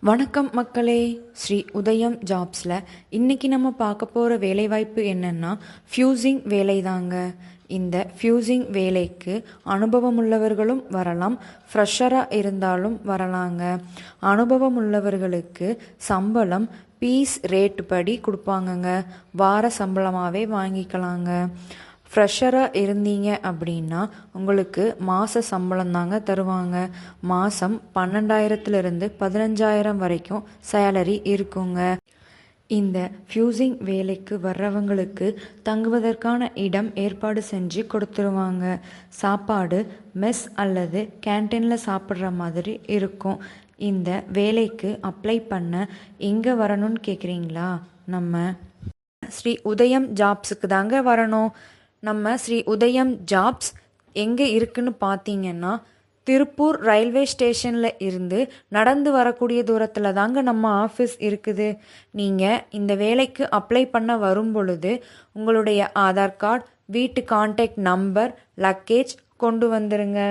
வணக்கம் மக்களே. ஸ்ரீ உதயம் ஜாப்ஸில் இன்றைக்கி நம்ம பார்க்க போகிற வேலைவாய்ப்பு என்னென்னா ஃப்யூசிங் வேலை தாங்க. இந்த ஃப்யூசிங் வேலைக்கு அனுபவம் உள்ளவர்களும் வரலாம், ஃப்ரெஷராக இருந்தாலும் வரலாங்க. அனுபவம் உள்ளவர்களுக்கு சம்பளம் பீஸ் ரேட் படி கொடுப்பாங்கங்க. வார சம்பளமாகவே வாங்கிக்கலாங்க. ஃப்ரெஷராக இருந்தீங்க அப்படின்னா உங்களுக்கு மாத சம்பளம் தாங்க தருவாங்க. மாதம் 12,000 15,000 வரைக்கும் சேலரி இருக்குங்க. இந்த ஃப்யூசிங் வேலைக்கு வர்றவங்களுக்கு தங்குவதற்கான இடம் ஏற்பாடு செஞ்சு கொடுத்துருவாங்க. சாப்பாடு மெஸ் அல்லது கேன்டீனில் சாப்பிட்ற மாதிரி இருக்கும். இந்த வேலைக்கு அப்ளை பண்ண எங்கே வரணும்னு கேட்குறீங்களா? நம்ம ஸ்ரீ உதயம் ஜாப்ஸுக்கு தாங்க வரணும். நம்ம ஸ்ரீ உதயம் ஜாப்ஸ் எங்கே இருக்குன்னு பார்த்தீங்கன்னா, திருப்பூர் ரயில்வே ஸ்டேஷனில் இருந்து நடந்து வரக்கூடிய தூரத்தில் தாங்க நம்ம ஆஃபீஸ் இருக்குது. நீங்கள் இந்த வேலைக்கு அப்ளை பண்ண வரும் பொழுது உங்களுடைய ஆதார் கார்டு, வீட்டு கான்டாக்ட் நம்பர், லக்கேஜ் கொண்டு வந்துருங்க.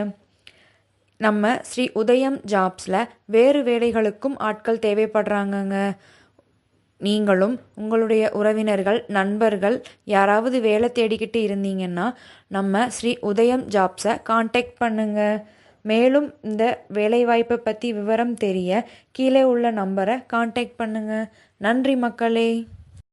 நம்ம ஸ்ரீ உதயம் ஜாப்ஸில் வேறு வேலைகளுக்கும் ஆட்கள் தேவைப்படுறாங்கங்க. நீங்களும் உங்களுடைய உறவினர்கள், நண்பர்கள் யாராவது வேலை தேடிக்கிட்டு இருந்தீங்கன்னா நம்ம ஸ்ரீ உதயம் ஜாப்ஸை கான்டாக்ட் பண்ணுங்க. மேலும் இந்த வேலைவாய்ப்பை பற்றி விவரம் தெரிய கீழே உள்ள நம்பரை கான்டாக்ட் பண்ணுங்க. நன்றி மக்களே.